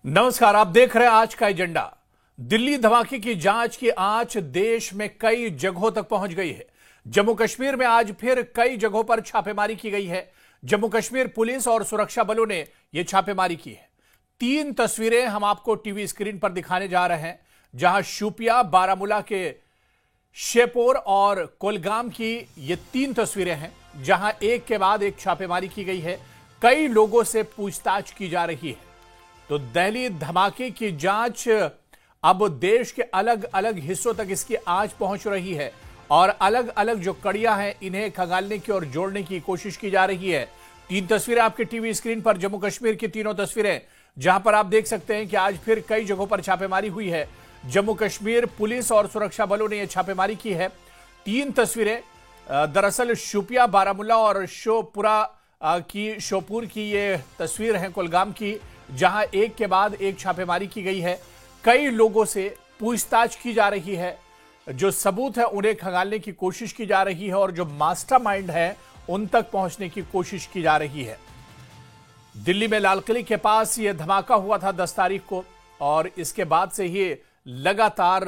नमस्कार, आप देख रहे हैं आज का एजेंडा। दिल्ली धमाके की जांच की आंच देश में कई जगहों तक पहुंच गई है। जम्मू कश्मीर में आज फिर कई जगहों पर छापेमारी की गई है। जम्मू कश्मीर पुलिस और सुरक्षा बलों ने यह छापेमारी की है। 3 तस्वीरें हम आपको टीवी स्क्रीन पर दिखाने जा रहे हैं, जहां शोपियां, बारामूला के शेपोर और कोलगाम की ये 3 तस्वीरें हैं, जहां एक के बाद एक छापेमारी की गई है। कई लोगों से पूछताछ की जा रही है। तो दिल्ली धमाके की जांच अब देश के अलग अलग हिस्सों तक इसकी आंच पहुंच रही है और अलग अलग जो कड़ियां हैं इन्हें खंगालने की और जोड़ने की कोशिश की जा रही है। 3 तस्वीरें आपके टीवी स्क्रीन पर, जम्मू कश्मीर की तीनों तस्वीरें, जहां पर आप देख सकते हैं कि आज फिर कई जगहों पर छापेमारी हुई है। जम्मू कश्मीर पुलिस और सुरक्षा बलों ने यह छापेमारी की है। 3 तस्वीरें दरअसल शोपियां, बारामूला और शोपुर की ये तस्वीर है कुलगाम की, जहां एक के बाद एक छापेमारी की गई है। कई लोगों से पूछताछ की जा रही है, जो सबूत है उन्हें खंगालने की कोशिश की जा रही है और जो मास्टरमाइंड है उन तक पहुंचने की कोशिश की जा रही है। दिल्ली में लाल किले के पास यह धमाका हुआ था 10 तारीख को और इसके बाद से ही लगातार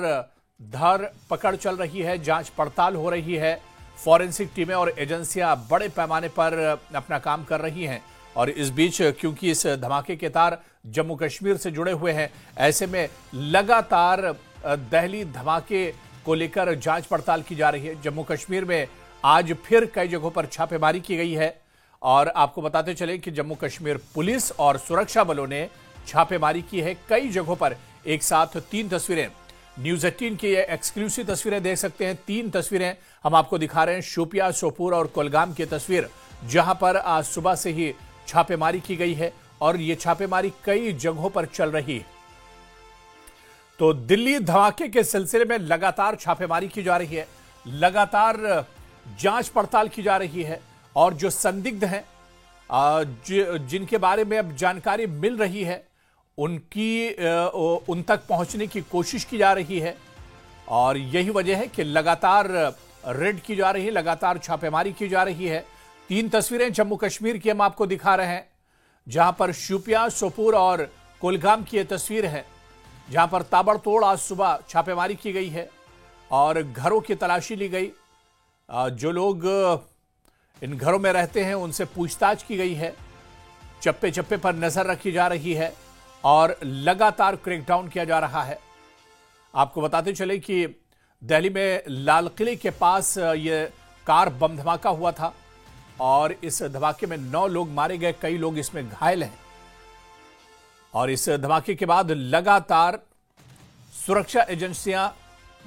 धर पकड़ चल रही है, जांच पड़ताल हो रही है। फॉरेंसिक टीमें और एजेंसियां बड़े पैमाने पर अपना काम कर रही हैं और इस बीच क्योंकि इस धमाके के तार जम्मू कश्मीर से जुड़े हुए हैं, ऐसे में लगातार दिल्ली धमाके को लेकर जांच पड़ताल की जा रही है। जम्मू कश्मीर में आज फिर कई जगहों पर छापेमारी की गई है और आपको बताते चले कि जम्मू कश्मीर पुलिस और सुरक्षा बलों ने छापेमारी की है कई जगहों पर। एक साथ 3 तस्वीरें, न्यूज 18 की ये एक्सक्लूसिव तस्वीरें देख सकते हैं। 3 तस्वीरें हम आपको दिखा रहे हैं, शोपियां, सोपोर और कोलगाम की तस्वीर, जहां पर आज सुबह से ही छापेमारी की गई है और यह छापेमारी कई जगहों पर चल रही है। तो दिल्ली धमाके के सिलसिले में लगातार छापेमारी की जा रही है, लगातार जांच पड़ताल की जा रही है और जो संदिग्ध हैं, जिनके बारे में अब जानकारी मिल रही है, उन तक पहुंचने की कोशिश की जा रही है और यही वजह है कि लगातार रेड की जा रही है, लगातार छापेमारी की जा रही है। 3 तस्वीरें जम्मू कश्मीर की हम आपको दिखा रहे हैं, जहां पर शोपियां, सोपोर और कुलगाम की यह तस्वीर है, जहां पर ताबड़तोड़ आज सुबह छापेमारी की गई है और घरों की तलाशी ली गई। जो लोग इन घरों में रहते हैं उनसे पूछताछ की गई है, चप्पे चप्पे पर नजर रखी जा रही है और लगातार क्रैकडाउन किया जा रहा है। आपको बताते चले कि दिल्ली में लाल किले के पास यह कार बम धमाका हुआ था और इस धमाके में 9 लोग मारे गए, कई लोग इसमें घायल हैं और इस धमाके के बाद लगातार सुरक्षा एजेंसियां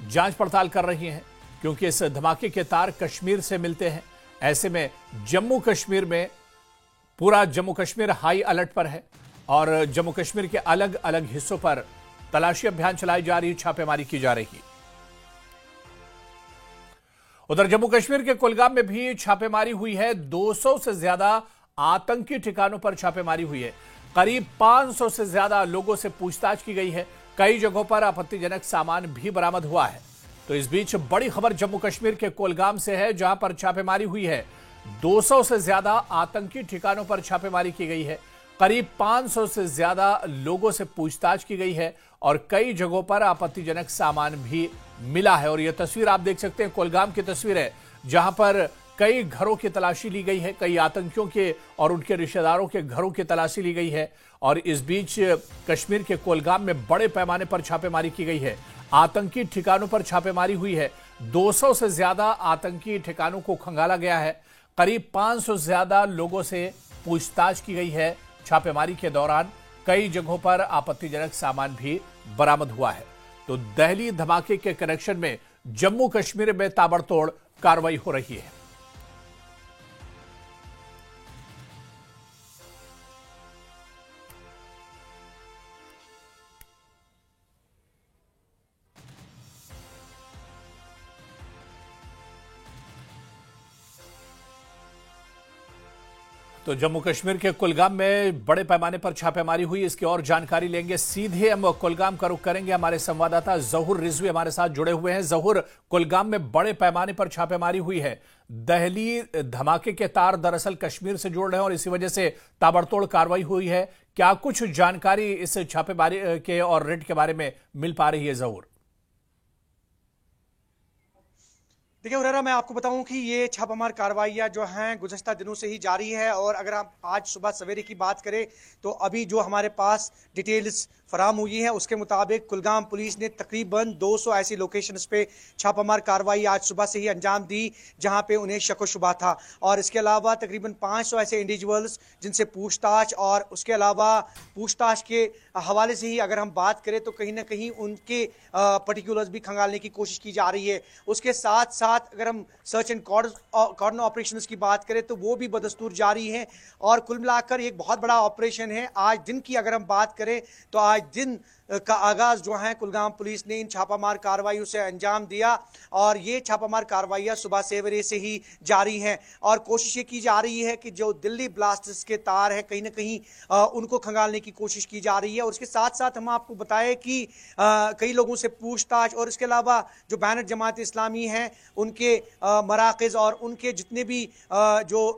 जांच पड़ताल कर रही हैं, क्योंकि इस धमाके के तार कश्मीर से मिलते हैं। ऐसे में जम्मू कश्मीर में पूरा जम्मू कश्मीर हाई अलर्ट पर है और जम्मू कश्मीर के अलग अलग हिस्सों पर तलाशी अभियान चलाई जा रही है, छापेमारी की जा रही है। उधर जम्मू कश्मीर के कुलगाम में भी छापेमारी हुई है। 200 से ज्यादा आतंकी ठिकानों पर छापेमारी हुई है। करीब 500 से ज्यादा लोगों से पूछताछ की गई है। कई जगहों पर आपत्तिजनक सामान भी बरामद हुआ है। तो इस बीच बड़ी खबर जम्मू कश्मीर के कुलगाम से है, जहां पर छापेमारी हुई है। 200 से ज्यादा आतंकी ठिकानों पर छापेमारी की गई है। करीब 500 से ज्यादा लोगों से पूछताछ की गई है और कई जगहों पर आपत्तिजनक सामान भी मिला है। और यह तस्वीर आप देख सकते हैं, कुलगाम की तस्वीर है, जहां पर कई घरों की तलाशी ली गई है, कई आतंकियों के और उनके रिश्तेदारों के घरों की तलाशी ली गई है। और इस बीच कश्मीर के कुलगाम में बड़े पैमाने पर छापेमारी की गई है। आतंकी ठिकानों पर छापेमारी हुई है। 200 से ज्यादा आतंकी ठिकानों को खंगाला गया है। करीब 500 से ज्यादा लोगों से पूछताछ की गई है। छापेमारी के दौरान कई जगहों पर आपत्तिजनक सामान भी बरामद हुआ है। तो दिल्ली धमाके के कनेक्शन में जम्मू कश्मीर में ताबड़तोड़ कार्रवाई हो रही है। तो तो जम्मू कश्मीर के कुलगाम में बड़े पैमाने पर छापेमारी हुई, इसकी और जानकारी लेंगे। सीधे हम कुलगाम का रुख करेंगे। हमारे संवाददाता जहूर रिजवी हमारे साथ जुड़े हुए हैं। जहूर, कुलगाम में बड़े पैमाने पर छापेमारी हुई है। दहली धमाके के तार दरअसल कश्मीर से जुड़ रहे हैं और इसी वजह से ताबड़तोड़ कार्रवाई हुई है। क्या कुछ जानकारी इस छापेमारी के और रेड के बारे में मिल पा रही है जहूर? देखिए हुरैरा, मैं आपको बताऊं कि ये छापामार कार्रवाइयां जो हैं गुज़श्ता दिनों से ही जारी है। और अगर हम आज सुबह सवेरे की बात करें तो अभी जो हमारे पास डिटेल्स फराम हुई है उसके मुताबिक कुलगाम पुलिस ने तकरीबन 200 ऐसी लोकेशंस पे छापामार कार्रवाई आज सुबह से ही अंजाम दी जहां पे उन्हें शक व शुबा था। और इसके अलावा तकरीबन 500 ऐसे इंडिविजुअल्स जिनसे पूछताछ और उसके अलावा पूछताछ के हवाले से ही अगर हम बात करें तो कहीं ना कहीं उनके पर्टिकुलर्स भी खंगालने की कोशिश की जा रही है। उसके साथ साथ अगर हम सर्च एंड कॉर्डन ऑपरेशंस की बात करें तो वो भी बदस्तूर जारी है। और कुल मिलाकर एक बहुत बड़ा ऑपरेशन है। आज दिन की अगर हम बात करें तो आज दिन का आगाज जो है कुलगाम पुलिस ने इन छापामार कार्रवाइयों से अंजाम दिया। और ये छापामार कार्रवाइयां सुबह सवेरे से ही जारी हैं और कोशिश ये की जा रही है कि जो दिल्ली ब्लास्टर्स के तार हैं कहीं ना कहीं उनको खंगालने की कोशिश की जा रही है। और उसके साथ साथ हम आपको बताएं कि कई लोगों से पूछताछ और इसके अलावा जो बैनर जमात इस्लामी हैं उनके मराकज़ और उनके जितने भी जो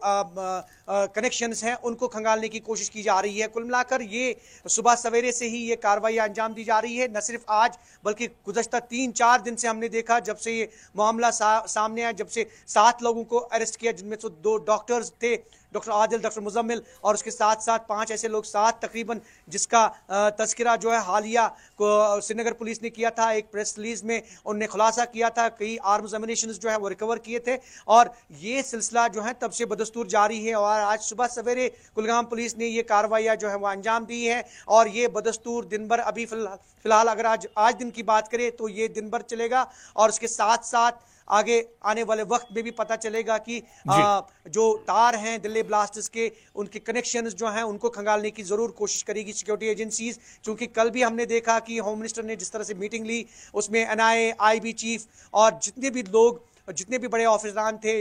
कनेक्शंस हैं उनको खंगालने की कोशिश की जा रही है। कुल मिलाकर ये सुबह सवेरे से ही ये कार्रवाई अंजाम दी जा रही है। न सिर्फ आज बल्कि गुज़श्ता 3-4 दिन से हमने देखा जब से ये मामला सामने आया, जब से 7 लोगों को अरेस्ट किया जिनमें से 2 डॉक्टर्स थे, डॉक्टर आदिल, डॉक्टर मुजम्मिल और उसके साथ साथ 5 ऐसे लोग 7 तकरीबन जिसका तस्करा जो है हालिया को श्रीनगर पुलिस ने किया था। एक प्रेस रिलीज में उन्होंने खुलासा किया था कई आर्म्स एमिनेशंस जो है वो रिकवर किए थे। और ये सिलसिला जो है तब से बदस्तूर जारी है और आज सुबह सवेरे कुलगाम पुलिस ने ये कार्रवाइयां जो है वो अंजाम दी है। और ये बदस्तूर दिन भर अभी फिलहाल अगर आज दिन की बात करें तो ये दिन भर चलेगा। और उसके साथ साथ आगे आने वाले वक्त में भी पता चलेगा कि जो तार हैं दिल्ली ब्लास्टर्स के उनके कनेक्शंस जो हैं उनको खंगालने की जरूर कोशिश करेगी सिक्योरिटी एजेंसीज। क्योंकि कल भी हमने देखा कि होम मिनिस्टर ने जिस तरह से मीटिंग ली उसमें एनआईए, आईबी चीफ और जितने भी लोग, जितने भी बड़े ऑफिसरान थे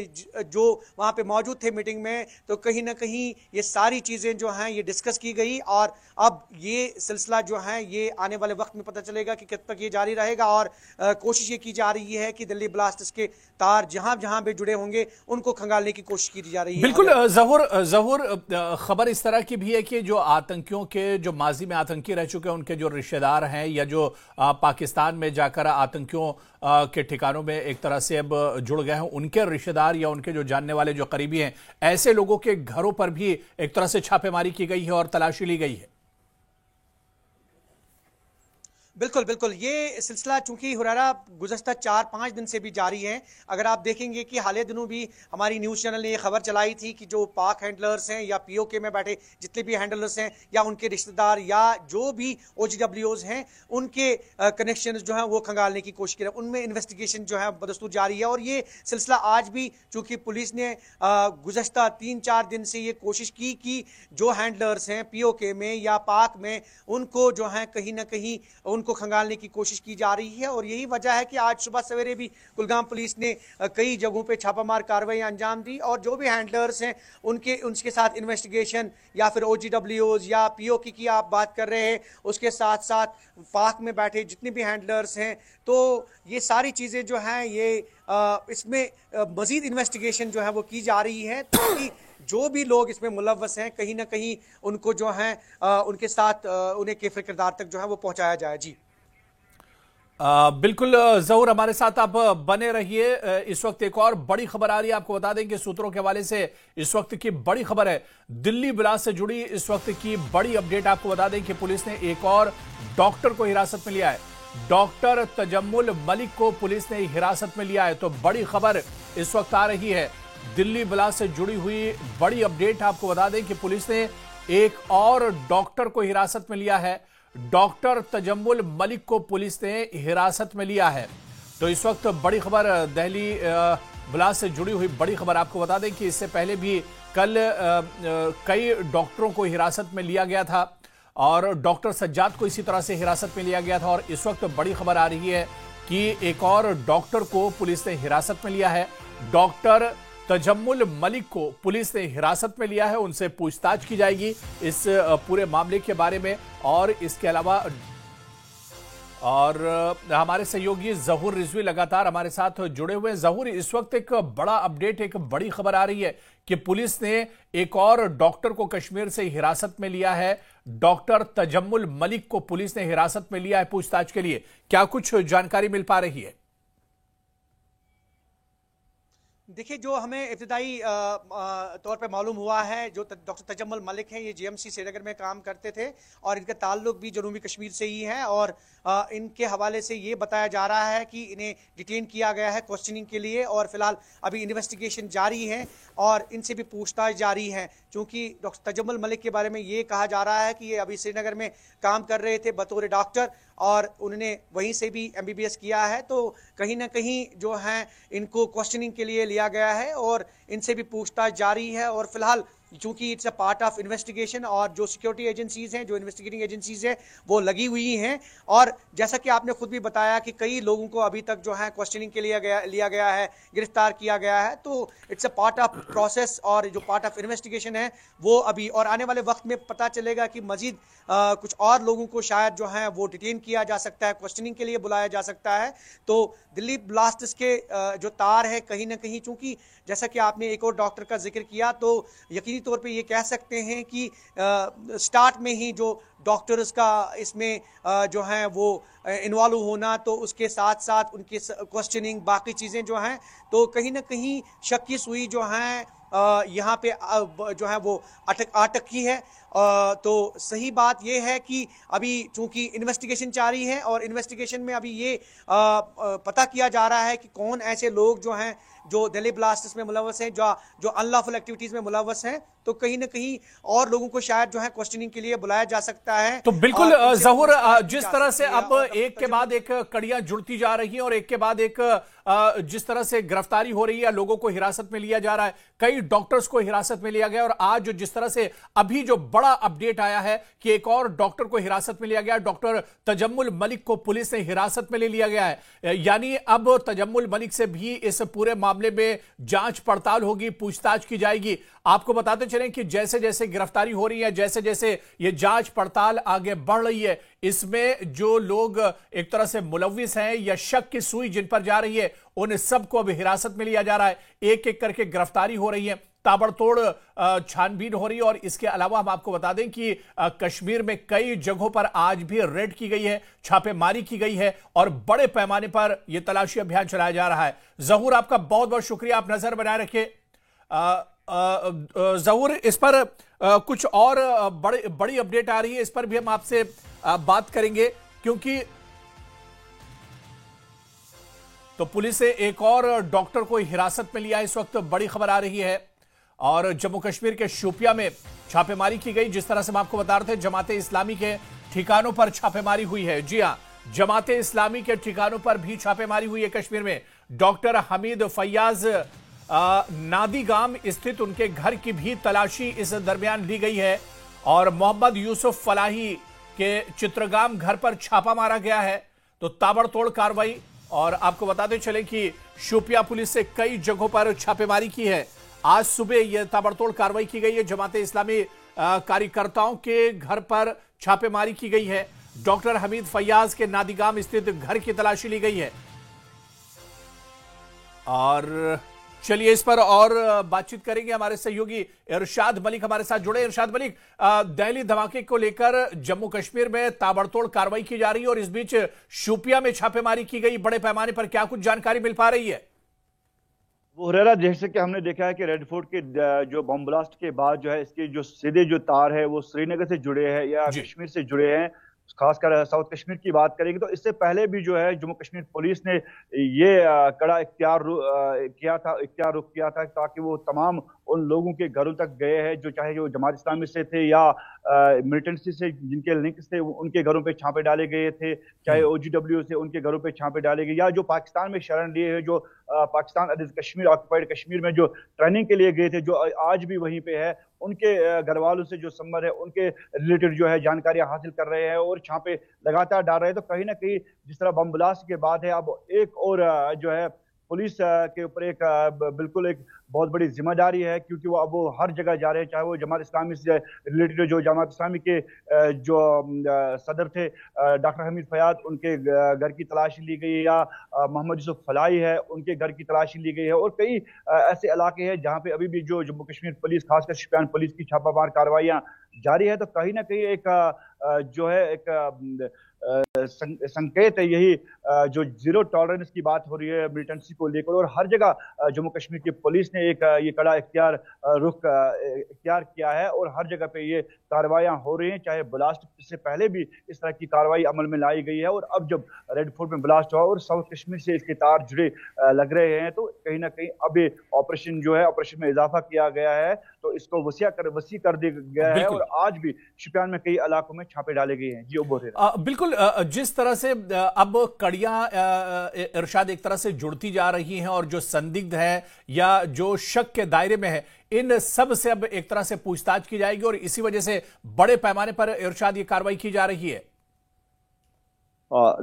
जो वहाँ पे मौजूद थे मीटिंग में, तो कहीं ना कहीं ये सारी चीज़ें जो हैं ये डिस्कस की गई। और अब ये सिलसिला जो है ये आने वाले वक्त में पता चलेगा कि कब तक ये जारी रहेगा। और कोशिश ये की जा रही है कि दिल्ली ब्लास्टर्स के तार जहाँ जहाँ भी जुड़े होंगे उनको खंगालने की कोशिश की जा रही है। बिल्कुल जहूर, खबर इस तरह की भी है कि जो आतंकियों के, जो माजी में आतंकी रह चुके हैं उनके जो रिश्तेदार हैं या जो पाकिस्तान में जाकर आतंकियों के ठिकानों में एक तरह से अब जुड़ गए हैं, उनके रिश्तेदार या उनके जो जानने वाले जो करीबी हैं, ऐसे लोगों के घरों पर भी एक तरह से छापेमारी की गई है और तलाशी ली गई है। बिल्कुल बिल्कुल, ये सिलसिला चूंकि हुरैरा गुज़श्ता 4-5 दिन से भी जारी है। अगर आप देखेंगे कि हाल दिनों भी हमारी न्यूज़ चैनल ने ये खबर चलाई थी कि जो पाक हैंडलर्स हैं या पीओके में बैठे जितने भी हैंडलर्स हैं या उनके रिश्तेदार या जो भी ओजीडब्ल्यूज हैं उनके कनेक्शन जो हैं वो खंगालने की कोशिश की, उनमें इन्वेस्टिगेशन जो है बदस्तूर जारी है। और ये सिलसिला आज भी चूंकि पुलिस ने गुज़श्ता 3-4 दिन से ये कोशिश की कि जो हैंडलर्स हैं पीओके में या पाक में उनको जो है कहीं ना कहीं उनको खंगालने की कोशिश की जा रही है। और यही वजह है कि आज सुबह सवेरे भी कुलगाम पुलिस ने कई जगहों पे छापामार कार्रवाई अंजाम दी और जो भी हैंडलर्स हैं उनके साथ इन्वेस्टिगेशन या फिर ओजीडब्ल्यूज या पीओके की आप बात कर रहे हैं, उसके साथ साथ पाक में बैठे जितने भी हैंडलर्स हैं, तो ये सारी चीज़ें जो हैं ये इसमें मजीद इन्वेस्टिगेशन जो है वो की जा रही है ताकि जो भी लोग इसमें मुलव्वस हैं कहीं ना कहीं उनको जो है उनके साथ उन्हें कैफे किरदार तक जो है वो पहुंचाया जाए। जी बिल्कुल जहूर, हमारे साथ आप बने रहिए। इस वक्त एक और बड़ी खबर आ रही है, आपको बता दें कि सूत्रों के हवाले से इस वक्त की बड़ी खबर है, दिल्ली ब्लास्ट से जुड़ी इस वक्त की बड़ी अपडेट। आपको बता दें कि पुलिस ने एक और डॉक्टर को हिरासत में लिया है। डॉक्टर तजम्मुल मलिक को पुलिस ने हिरासत में लिया है। तो बड़ी खबर इस वक्त आ रही है, दिल्ली ब्लास्ट से जुड़ी हुई बड़ी अपडेट। आपको बता दें कि पुलिस ने एक और डॉक्टर को हिरासत में लिया है। डॉक्टर तजम्मुल मलिक को पुलिस ने हिरासत में लिया है। तो इस वक्त बड़ी खबर, दिल्ली ब्लास्ट से जुड़ी हुई बड़ी खबर। आपको बता दें कि इससे पहले भी कल कई डॉक्टरों को हिरासत में लिया गया था और डॉक्टर सज्जाद को इसी तरह से हिरासत में लिया गया था। और इस वक्त बड़ी खबर आ रही है कि एक और डॉक्टर को पुलिस ने हिरासत में लिया है। डॉक्टर तजम्मुल मलिक को पुलिस ने हिरासत में लिया है, उनसे पूछताछ की जाएगी इस पूरे मामले के बारे में। और इसके अलावा हमारे सहयोगी जहूर रिजवी लगातार हमारे साथ जुड़े हुए हैं। जहूर, इस वक्त एक बड़ा अपडेट, एक बड़ी खबर आ रही है कि पुलिस ने एक और डॉक्टर को कश्मीर से हिरासत में लिया है। डॉक्टर तजम्मुल मलिक को पुलिस ने हिरासत में लिया है पूछताछ के लिए। क्या कुछ जानकारी मिल पा रही है? देखिए, जो हमें इब्तिदाई तौर पे मालूम हुआ है, जो डॉक्टर तजम्मुल मलिक हैं, ये जीएमसी श्रीनगर में काम करते थे और इनका ताल्लुक भी जनूबी कश्मीर से ही है। और इनके हवाले से ये बताया जा रहा है कि इन्हें डिटेन किया गया है क्वेश्चनिंग के लिए और फिलहाल अभी इन्वेस्टिगेशन जारी है और इनसे भी पूछताछ जारी है। क्योंकि डॉक्टर तजम्मुल मलिक के बारे में ये कहा जा रहा है कि ये अभी श्रीनगर में काम कर रहे थे बतौर डॉक्टर और उन्होंने वहीं से भी एमबीबीएस किया है, तो कहीं ना कहीं जो है इनको क्वेश्चनिंग के लिए लिया गया है और इनसे भी पूछताछ जारी है। और फिलहाल चूंकि it's a part of investigation और जो सिक्योरिटी एजेंसीज हैं, जो इन्वेस्टिगेटिंग एजेंसीज हैं, वो लगी हुई हैं। और जैसा कि आपने खुद भी बताया कि कई लोगों को अभी तक जो है क्वेश्चनिंग के लिए लिया गया है, गिरफ्तार किया गया है, तो it's a part of process और जो पार्ट ऑफ इन्वेस्टिगेशन है वो अभी और आने वाले वक्त में पता चलेगा कि मजीद कुछ और लोगों को शायद जो है वो डिटेन किया जा सकता है, क्वेश्चनिंग के लिए बुलाया जा सकता है। तो दिल्ली ब्लास्टर्स के जो तार है कहीं ना कहीं, चूंकि जैसा कि आपने एक और डॉक्टर का जिक्र किया, तो यकीनी तौर पे ये कह सकते हैं कि स्टार्ट में ही जो डॉक्टर्स का इसमें जो है वो इन्वॉल्व होना, तो उसके साथ साथ उनकी क्वेश्चनिंग बाकी चीज़ें जो हैं, तो कहीं ना कहीं शक की सुई जो हैं यहाँ पे जो है वो अटकी है। तो सही बात यह है कि अभी चूंकि इन्वेस्टिगेशन जारी है और इन्वेस्टिगेशन में अभी ये पता किया जा रहा है कि कौन ऐसे लोग जो हैं जो दिल्ली ब्लास्टर्स में मुलव्वस हैं, जो अनलॉफुल एक्टिविटीज में मुलव्वस हैं, तो कहीं ना कहीं और लोगों को शायद जो है क्वेश्चनिंग के लिए बुलाया जा सकता है। तो बिल्कुल जहूर, जिस तरह से अब एक के बाद एक कड़ियां जुड़ती जा रही हैं और एक के बाद एक जिस तरह से गिरफ्तारी हो रही है, लोगों को हिरासत में लिया जा रहा है, कई डॉक्टर्स को हिरासत में लिया गया और आज जिस तरह से अभी जो बड़ा अपडेट आया है कि एक और डॉक्टर को हिरासत में लिया गया, डॉक्टर तजम्मुल मलिक को पुलिस ने हिरासत में ले लिया गया है। यानी अब तजम्मुल मलिक से भी इस पूरे मामले में जांच पड़ताल होगी, पूछताछ की जाएगी। आपको बताते चलें कि जैसे जैसे गिरफ्तारी हो रही है, जैसे जैसे ये जांच पड़ताल आगे बढ़ रही है, इसमें जो लोग एक तरह से मुलव्विस हैं या शक की सुई जिन पर जा रही है, उन सबको अब हिरासत में लिया जा रहा है। एक एक करके गिरफ्तारी हो रही है, ताबड़तोड़ छानबीन हो रही है। और इसके अलावा हम आपको बता दें कि कश्मीर में कई जगहों पर आज भी रेड की गई है, छापेमारी की गई है और बड़े पैमाने पर यह तलाशी अभियान चलाया जा रहा है। जहूर, आपका बहुत बहुत शुक्रिया, आप नजर बनाए रखे। जहूर, इस पर कुछ और बड़ी अपडेट आ रही है, इस पर भी हम आपसे बात करेंगे, क्योंकि तो पुलिस ने एक और डॉक्टर को हिरासत में लिया, इस वक्त बड़ी खबर आ रही है। और जम्मू कश्मीर के शोपियां में छापेमारी की गई, जिस तरह से हम आपको बता रहे थे, जमाते इस्लामी के ठिकानों पर छापेमारी हुई है। जी हां, जमाते इस्लामी के ठिकानों पर भी छापेमारी हुई है कश्मीर में। डॉक्टर हमीद फैयाज नादीगाम स्थित उनके घर की भी तलाशी इस दरमियान ली गई है और मोहम्मद यूसुफ फलाही के चित्रगाम घर पर छापा मारा गया है। तो ताबड़तोड़ कार्रवाई। और आपको बताते चले कि शोपियां पुलिस से कई जगहों पर छापेमारी की है। आज सुबह यह ताबड़तोड़ कार्रवाई की गई है, जमाते इस्लामी कार्यकर्ताओं के घर पर छापेमारी की गई है। डॉक्टर हमीद फैयाज के नादीगाम स्थित घर की तलाशी ली गई है। और चलिए इस पर और बातचीत करेंगे, हमारे सहयोगी इरशाद मलिक हमारे साथ जुड़े। इरशाद मलिक, दिल्ली धमाके को लेकर जम्मू कश्मीर में ताबड़तोड़ कार्रवाई की जा रही है और इस बीच शोपियां में छापेमारी की गई बड़े पैमाने पर, क्या कुछ जानकारी मिल पा रही है? वो हुरैरा, जैसे कि हमने देखा है कि रेड फोर्ट के जो बम ब्लास्ट के बाद जो है इसके जो सीधे जो तार है वो श्रीनगर से जुड़े हैं या कश्मीर से जुड़े हैं। खासकर साउथ कश्मीर की बात करेंगे तो इससे पहले भी जो है जम्मू कश्मीर पुलिस ने ये कड़ा इख्तियार रुख किया था ताकि वो तमाम उन लोगों के घरों तक गए हैं जो चाहे जो जमात इस्लामी से थे या मिलिटेंसी से जिनके लिंक्स थे, उनके घरों पे छापे डाले गए थे, चाहे OGW से उनके घरों पे छापे डाले गए, या जो पाकिस्तान में शरण लिए हैं, जो पाकिस्तान अधिकृत कश्मीर ऑक्युपाइड कश्मीर में जो ट्रेनिंग के लिए गए थे, जो आज भी वहीं पे है, उनके घर वालों से जो संबंध है उनके रिलेटेड जो है जानकारियां हासिल कर रहे हैं और छापे लगातार डाल रहे हैं। तो कहीं ना कहीं जिस तरह बम ब्लास्ट के बाद है, अब एक और जो है पुलिस के ऊपर एक बिल्कुल एक बहुत बड़ी जिम्मेदारी है, क्योंकि वो हर जगह जा रहे हैं, चाहे वो जमात इस्लामी से रिलेटेड, जो जमात इस्लामी के जो सदर थे डॉक्टर हमीद फयाद, उनके घर की तलाशी ली गई, या मोहम्मद यूसुफ फलाई है, उनके घर की तलाशी ली गई है, और कई ऐसे इलाके हैं जहाँ पे अभी भी जो जम्मू कश्मीर पुलिस, खासकर शोपियान पुलिस की छापामार कार्रवाइयां जारी है। तो कहीं ना कहीं एक जो है एक संकेत है यही, जो जीरो टॉलरेंस की बात हो रही है मिलिटेंसी को लेकर, और हर जगह जम्मू कश्मीर की पुलिस ने एक ये कड़ा रुख इख्तियार किया है, और हर जगह पे ये कार्रवाइयां हो रही हैं। चाहे ब्लास्ट से पहले भी इस तरह की कार्रवाई अमल में लाई गई है, और अब जब रेड फोर्ट में ब्लास्ट हुआ और साउथ कश्मीर से इसके तार जुड़े लग रहे हैं, तो कहीं ना कहीं अब ये ऑपरेशन जो है, ऑपरेशन में इजाफा किया गया है, तो इसको वसी कर दिया गया है, और आज भी शोपियान में कई इलाकों में छापे डाले गए हैं। जी बोरेरा, बिल्कुल जिस तरह से अब कड़ियां इरशाद एक तरह से जुड़ती जा रही हैं, और जो संदिग्ध है या जो शक के दायरे में है, इन सब से अब एक तरह से पूछताछ की जाएगी, और इसी वजह से बड़े पैमाने पर इरशाद ये कार्रवाई की जा रही है।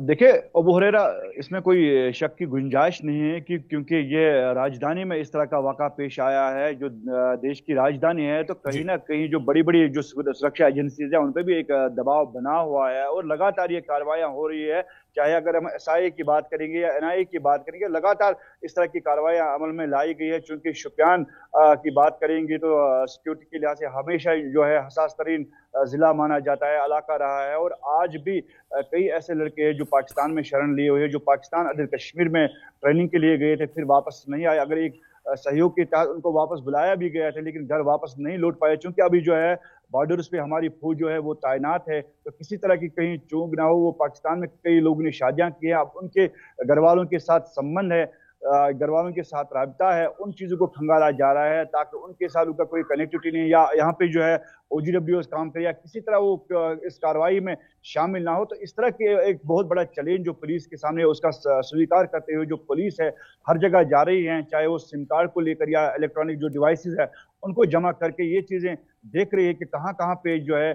देखिए अबू हुरैरा, इसमें कोई शक की गुंजाइश नहीं है कि क्योंकि ये राजधानी में इस तरह का वाक़ा पेश आया है, जो देश की राजधानी है, तो कहीं ना कहीं जो बड़ी बड़ी जो सुरक्षा एजेंसीज है उन पर भी एक दबाव बना हुआ है, और लगातार ये कार्रवाइयां हो रही है। चाहे अगर हम SIA की बात करेंगे या NIA की बात करेंगे, लगातार इस तरह की कार्रवाइयां अमल में लाई गई है। चूंकि शोपियान की बात करेंगे तो सिक्योरिटी के लिहाज से हमेशा जो है हसास तरीन जिला माना जाता है, इलाका रहा है, और आज भी कई ऐसे लड़के हैं जो पाकिस्तान में शरण लिए हुए हैं, जो पाकिस्तान अदर कश्मीर में ट्रेनिंग के लिए गए थे, फिर वापस नहीं आए। अगर एक सहयोग के तहत उनको वापस बुलाया भी गया था, लेकिन घर वापस नहीं लौट पाए, क्योंकि अभी जो है बॉर्डर्स पे हमारी फौज जो है वो तैनात है, तो किसी तरह की कहीं चूक ना हो। वो पाकिस्तान में कई लोगों ने शादियां की हैं, अब उनके घर वालों के साथ संबंध है, घर वालों के साथ राबता है, उन चीज़ों को खंगाला जा रहा है, ताकि उनके साथ उनका कोई कनेक्टिविटी नहीं, या यहाँ पे जो है OGWS काम करे, या किसी तरह वो इस कार्रवाई में शामिल ना हो। तो इस तरह के एक बहुत बड़ा चैलेंज जो पुलिस के सामने है, उसका स्वीकार करते हुए जो पुलिस है हर जगह जा रही है, चाहे वो सिम कार्ड को लेकर या इलेक्ट्रॉनिक जो डिवाइसेस है उनको जमा करके ये चीज़ें देख रही है कि कहाँ कहाँ पे जो है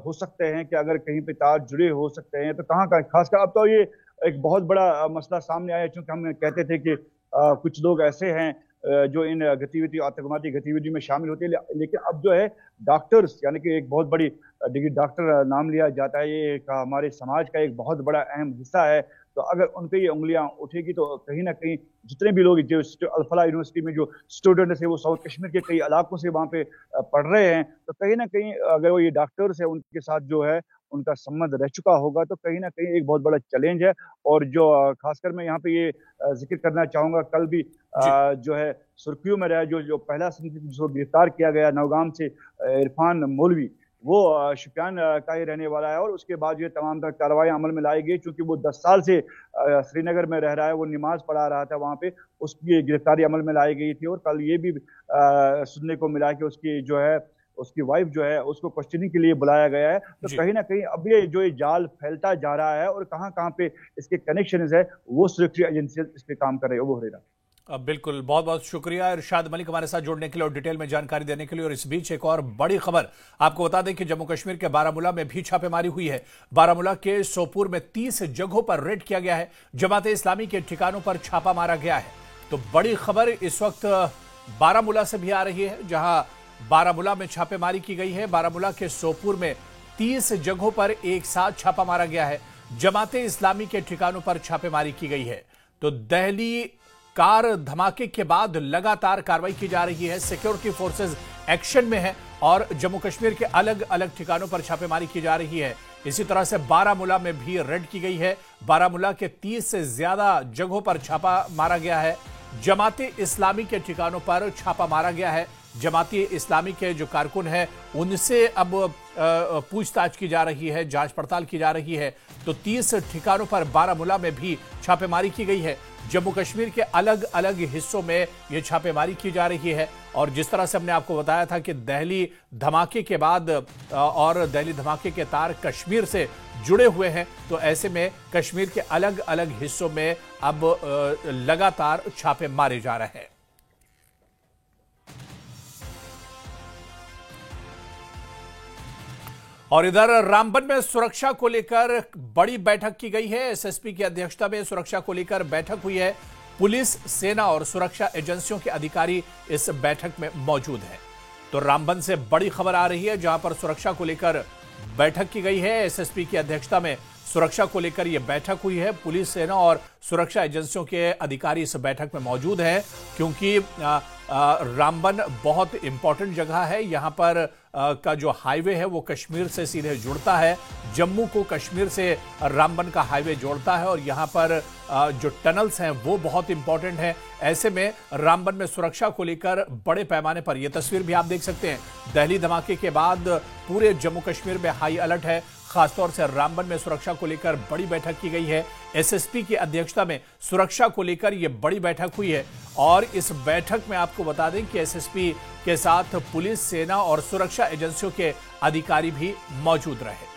हो सकते हैं, कि अगर कहीं पे तार जुड़े हो सकते हैं तो कहाँ कहाँ। खासकर अब तो ये एक बहुत बड़ा मसला सामने आया, क्योंकि हम कहते थे कि कुछ लोग ऐसे हैं जो इन गतिविधि, आतंकवादी गतिविधि में शामिल होते हैं, लेकिन अब जो है डॉक्टर्स, यानी कि एक बहुत बड़ी डिग्री डॉक्टर नाम लिया जाता है, ये एक हमारे समाज का एक बहुत बड़ा अहम हिस्सा है। तो अगर उन पे ये उंगलियां उठेगी तो कहीं ना कहीं जितने भी लोग जो अल-फलाह यूनिवर्सिटी में जो स्टूडेंट्स है वो साउथ कश्मीर के कई इलाकों से वहाँ पे पढ़ रहे हैं, तो कहीं ना कहीं अगर वो ये डॉक्टर्स है उनके साथ जो है उनका संबंध रह चुका होगा, तो कहीं ना कहीं एक बहुत बड़ा चैलेंज है। और जो खासकर मैं यहाँ पे ये जिक्र करना चाहूंगा, कल भी जो है सुर्खियों में रहा जो पहला संदिग्ध जिसको गिरफ्तार किया गया नौगाम से, इरफान मौलवी, वो शोपियान का ही रहने वाला है, और उसके बाद ये तमाम कार्रवाई अमल में लाई गई। चूंकि वो 10 साल से श्रीनगर में रह रहा है, वो नमाज पढ़ा रहा था वहाँ पे, उसकी गिरफ्तारी अमल में लाई गई थी। और कल ये भी सुनने को मिला कि उसकी जो है उसकी वाइफ जो है उसको क्वेश्चनिंग के लिए बुलाया गया है। तो कहीं ना कहीं अब ये जो जाल फैलता जा रहा है, और कहाँ कहाँ पे इसके कनेक्शन है, वो सुरक्षा एजेंसी इस पे काम कर रही है। वो हो रहा बिल्कुल, बहुत बहुत शुक्रिया इरशाद मलिक हमारे साथ जुड़ने के लिए और डिटेल में जानकारी देने के लिए। और इस बीच एक और बड़ी खबर आपको बता दें कि जम्मू कश्मीर के बारामूला में भी छापेमारी हुई है। बारामूला के सोपुर में 30 जगहों पर रेड किया गया है, जमात इस्लामी के ठिकानों पर छापा मारा गया है। तो बड़ी खबर इस वक्त बारामूला से भी आ रही है, जहां बारामूला में छापेमारी की गई है। बारामूला के सोपुर में 30 जगहों पर एक साथ छापा मारा गया है, जमात इस्लामी के ठिकानों पर छापेमारी की गई है। तो दिल्ली कार धमाके के बाद लगातार कार्रवाई की जा रही है, सिक्योरिटी फोर्सेस एक्शन में है और जम्मू कश्मीर के अलग अलग ठिकानों पर छापेमारी की जा रही है। इसी तरह से बारामूला में भी रेड की गई है। बारामूला के 30 से ज्यादा जगहों पर छापा मारा गया है। जमाती इस्लामी के ठिकानों पर छापा मारा गया है। जमाती इस्लामी के जो कारकुन हैं उनसे अब पूछताछ की जा रही है, जांच पड़ताल की जा रही है। तो 30 ठिकानों पर बारामूला में भी छापेमारी की गई है। जम्मू कश्मीर के अलग अलग हिस्सों में यह छापेमारी की जा रही है। और जिस तरह से हमने आपको बताया था कि दिल्ली धमाके के बाद और दिल्ली धमाके के तार कश्मीर से जुड़े हुए हैं, तो ऐसे में कश्मीर के अलग अलग हिस्सों में अब लगातार छापे मारे जा रहे हैं। और इधर रामबन में सुरक्षा को लेकर बड़ी बैठक की गई है। एसएसपी की अध्यक्षता में सुरक्षा को लेकर बैठक हुई है। पुलिस, सेना और सुरक्षा एजेंसियों के अधिकारी इस बैठक में मौजूद हैं। तो रामबन से बड़ी खबर आ रही है, जहां पर सुरक्षा को लेकर बैठक की गई है। एसएसपी की अध्यक्षता में सुरक्षा को लेकर यह बैठक हुई है। पुलिस, सेना और सुरक्षा एजेंसियों के अधिकारी इस बैठक में मौजूद हैं, क्योंकि रामबन बहुत इंपॉर्टेंट जगह है। यहां पर का जो हाईवे है वो कश्मीर से सीधे जुड़ता है। जम्मू को कश्मीर से रामबन का हाईवे जोड़ता है और यहां पर जो टनल्स हैं वो बहुत इंपॉर्टेंट है। ऐसे में रामबन में सुरक्षा को लेकर बड़े पैमाने पर, यह तस्वीर भी आप देख सकते हैं, दिल्ली धमाके के बाद पूरे जम्मू कश्मीर में हाई अलर्ट है। खासतौर से रामबन में सुरक्षा को लेकर बड़ी बैठक की गई है। एसएसपी की अध्यक्षता में सुरक्षा को लेकर यह बड़ी बैठक हुई है और इस बैठक में आपको बता दें कि एसएसपी के साथ पुलिस, सेना और सुरक्षा एजेंसियों के अधिकारी भी मौजूद रहे।